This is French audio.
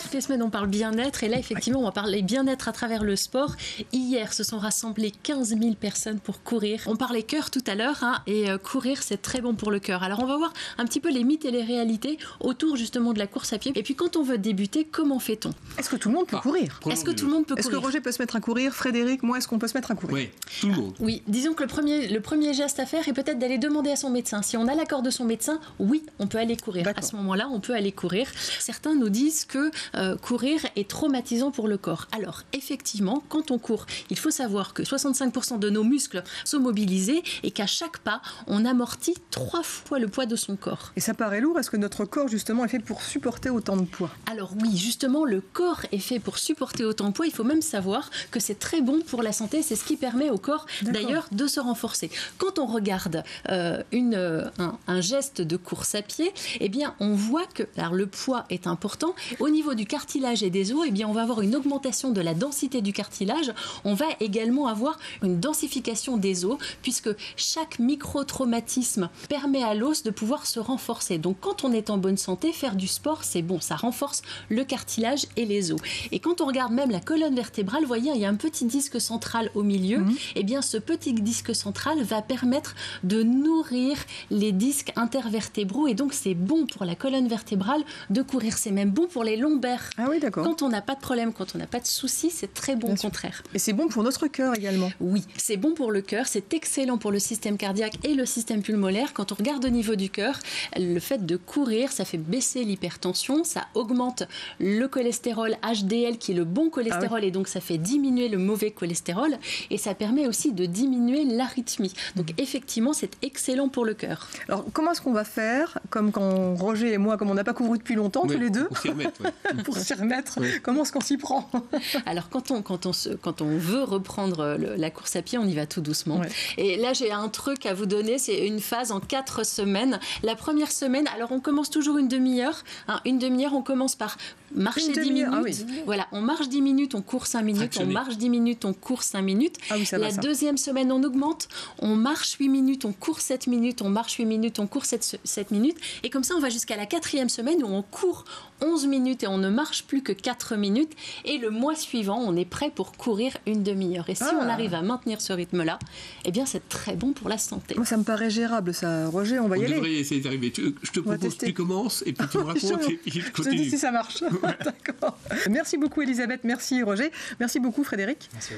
toutes les semaines, on parle bien-être. Et là, effectivement, on va parler bien-être à travers le sport. Hier, se sont rassemblées 15 000 personnes pour courir. On parlait cœur tout à l'heure, et courir, c'est très bon pour le cœur. Alors, on va voir un petit peu les mythes et les réalités autour justement de la course à pied. Et puis, quand on veut débuter, comment fait-on? Est-ce que tout le monde peut courir? Est-ce que tout le monde peut courir? Est-ce que Roger peut se mettre à courir? Frédéric, moi, est-ce qu'on peut se mettre à courir? Oui, tout le monde. Oui, disons que le premier geste à faire est peut-être d'aller demander à son médecin. Si on a l'accord de son médecin, oui, on peut aller courir. D'accord. À ce moment-là, on peut aller courir. Certains nous disent que courir est traumatisant pour le corps. Alors, effectivement, quand on court, il faut savoir que 65% de nos muscles sont mobilisés et qu'à chaque pas, on amortit 3 fois le poids de son corps. Et ça paraît lourd, est-ce que notre corps, justement, est fait pour supporter autant de poids? Alors oui, justement, le corps est fait pour supporter autant de poids. Il faut même savoir que c'est très bon pour la santé. C'est ce qui permet au corps, d'ailleurs, de se renforcer. Quand on regarde un geste de course à pied, eh bien, on voit que alors, le poids est important. Au niveau du cartilage et des os, eh bien, on va avoir une augmentation de la densité du cartilage. On va également avoir une densification des os, puisque chaque micro-traumatisme permet à l'os de pouvoir se renforcer. Donc, quand on est en bonne santé, faire du sport, c'est bon. Ça renforce le cartilage et les os. Et quand on regarde même la colonne vertébrale, vous voyez, il y a un petit disque central au milieu. Eh bien, ce petit disque central va permettre de nourrir les disques intervertébraux. Et donc, c'est bon pour la colonne vertébrale de courir. C'est même bon pour les lombaires. Ah oui, d'accord. Quand on n'a pas de problème, quand on n'a pas de soucis, c'est très bon, au contraire. Et c'est bon pour notre cœur également. Oui, c'est bon pour le cœur, c'est excellent pour le système cardiaque et le système pulmonaire. Quand on regarde au niveau du cœur, le fait de courir, ça fait baisser l'hypertension, ça augmente le cholestérol HDL qui est le bon cholestérol et donc ça fait diminuer le mauvais cholestérol et ça permet aussi de diminuer l'arythmie. Donc effectivement, c'est excellent pour le cœur. Alors comment est-ce qu'on va faire, comme quand Roger et moi, comme on n'a pas couru depuis longtemps, tous les deux, pour s'y remettre, pour s'y remettre, comment est-ce qu'on s'y prend? Alors quand on veut reprendre la course à pied, on y va tout doucement. Et là, j'ai un truc à vous donner, c'est une phase en 4 semaines. La première semaine, alors on commence toujours une demi-heure. Une demi-heure, on commence par marcher 10 minutes. Ah oui. Voilà, on marche 10 minutes, on court 5 minutes. Fractionné. On marche 10 minutes, on court 5 minutes. Ah oui, ça va, la deuxième semaine, on augmente. On marche 8 minutes, on court 7 minutes. On marche 8 minutes, on court 7 minutes. Et comme ça, on va jusqu'à la 4e semaine où on court 11 minutes et on ne marche plus que 4 minutes. Et le mois suivant, on est prêt pour courir une demi-heure. Et si on arrive à maintenir ce rythme-là, eh bien, c'est très bon pour la santé. Moi, ça me paraît gérable, ça. Roger, on va y aller. On devrait essayer d'arriver. Je te propose que tu commences et puis tu me racontes et puis je continue. Je te dis si ça marche. D'accord. Merci beaucoup, Elisabeth. Merci, Roger. Merci beaucoup, Frédéric. Merci.